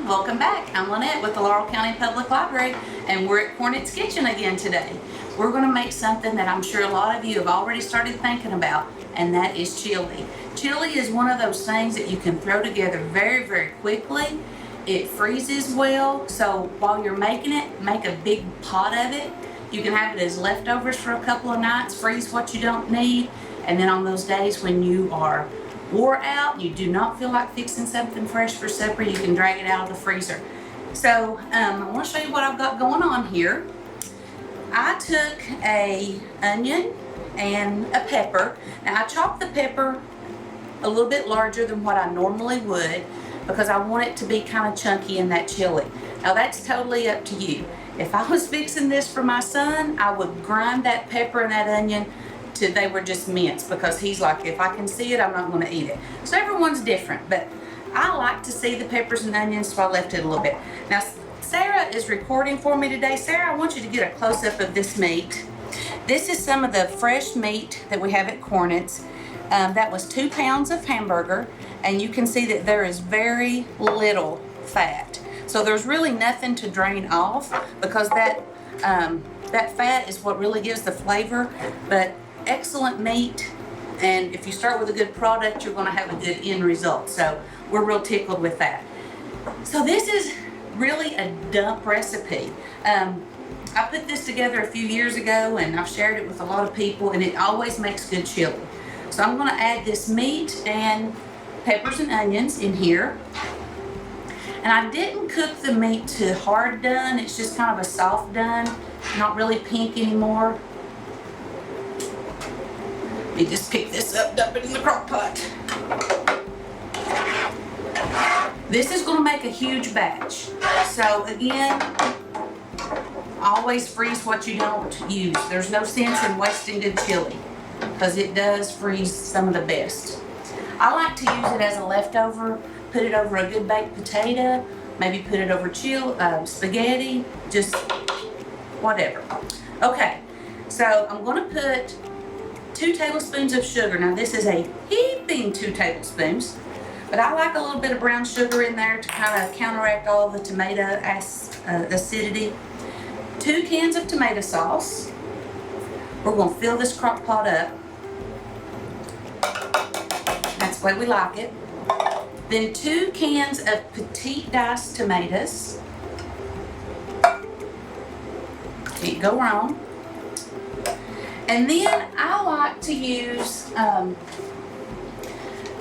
welcome back. I'm Linette with the Laurel County Public Library, and we're at Cornette's Kitchen again today. We're going to make something that I'm sure a lot of you have already started thinking about, and that is chili. Chili is one of those things that you can throw together very, very quickly. It freezes well, so while you're making it, make a big pot of it. You can have it as leftovers for a couple of nights, freeze what you don't need, and then on those days when you are wore out, you do not feel like fixing something fresh for supper, you can drag it out of the freezer. So I want to show you what I've got going on here. I took a onion and a pepper. Now I chopped the pepper a little bit larger than what I normally would because I want it to be kind of chunky in that chili. Now that's totally up to you. If I was fixing this for my son, I would grind that pepper and that onion till they were just minced, because he's like, if I can see it, I'm not going to eat it. So everyone's different, but I like to see the peppers and onions, so I left it a little bit. Now Sarah is recording for me today. Sarah, I want you to get a close-up of this meat. This is some of the fresh meat that we have at Cornette's. That was 2 pounds of hamburger, and you can see that there is very little fat. So there's really nothing to drain off, because that fat is what really gives the flavor. But excellent meat, and if you start with a good product, you're going to have a good end result. So we're real tickled with that. So this is really a dump recipe. I put this together a few years ago, and I've shared it with a lot of people, and it always makes good chili. So I'm going to add this meat and peppers and onions in here. And I didn't cook the meat to hard done, it's just kind of a soft done, not really pink anymore. Let me just pick this up, dump it in the crock pot. This is going to make a huge batch. So again, always freeze what you don't use. There's no sense in wasting good chili, because it does freeze some of the best. I like to use it as a leftover, put it over a good baked potato, maybe put it over spaghetti, just whatever. Okay, so I'm going to put 2 tablespoons of sugar. Now this is a heaping 2 tablespoons, but I like a little bit of brown sugar in there to kind of counteract all the tomato acidity. 2 cans of tomato sauce. We're going to fill this crock pot up. That's the way we like it. Then 2 cans of petite diced tomatoes. Can't go wrong. And then I like to use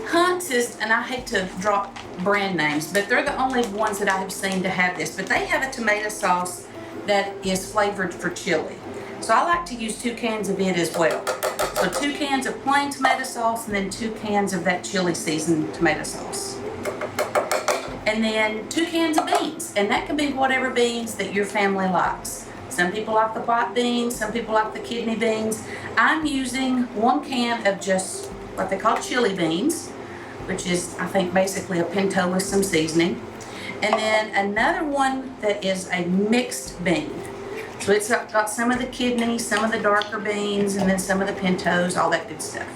Hunt's, and I hate to drop brand names, but they're the only ones that I have seen to have this. But they have a tomato sauce that is flavored for chili. So I like to use 2 cans of it as well. So 2 cans of plain tomato sauce, and then 2 cans of that chili seasoned tomato sauce. And then 2 cans of beans, and that can be whatever beans that your family likes. Some people like the white beans, some people like the kidney beans. I'm using 1 can of just what they call chili beans, which is, I think, basically a pinto with some seasoning. And then another one that is a mixed bean. So it's got some of the kidney, some of the darker beans, and then some of the pintos, all that good stuff.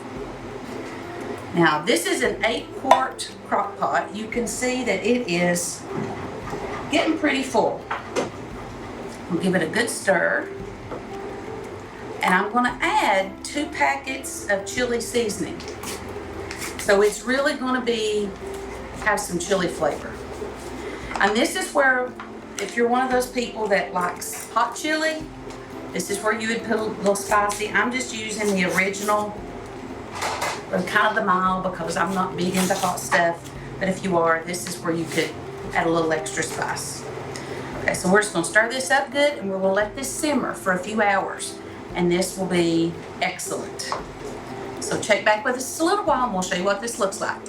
Now this is an 8-quart crock pot. You can see that it is getting pretty full. I'll give it a good stir. And I'm going to add 2 packets of chili seasoning. So it's really going to have some chili flavor. And this is where, if you're one of those people that likes hot chili, this is where you would put a little spicy. I'm just using the original, or kind of the mild, because I'm not big into hot stuff. But if you are, this is where you could add a little extra spice. Okay, so we're just going to stir this up good, and we're going to let this simmer for a few hours, and this will be excellent. So check back with us just a little while, and we'll show you what this looks like.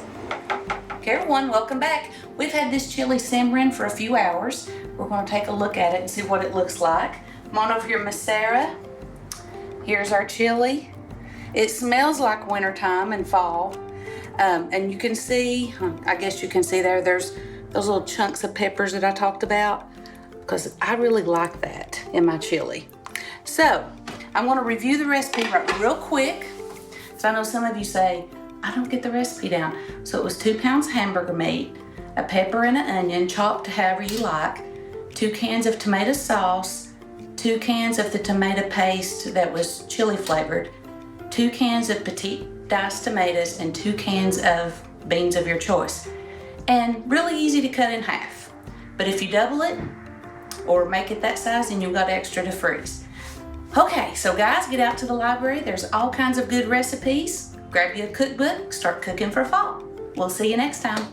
Okay, everyone, welcome back. We've had this chili simmering for a few hours. We're going to take a look at it and see what it looks like. Come on over here, Miss Sarah. Here's our chili. It smells like wintertime and fall. And you can see, I guess you can see there's those little chunks of peppers that I talked about, because I really like that in my chili. So I'm going to review the recipe real quick. So I know some of you say, I don't get the recipe down. So it was 2 pounds hamburger meat, a pepper and an onion chopped however you like, 2 cans of tomato sauce, 2 cans of the tomato paste that was chili flavored, 2 cans of petite diced tomatoes, and 2 cans of beans of your choice. And really easy to cut in half. But if you double it or make it that size, then you've got extra to freeze. Okay, so guys, get out to the library. There's all kinds of good recipes. Grab you a cookbook, start cooking for fall. We'll see you next time.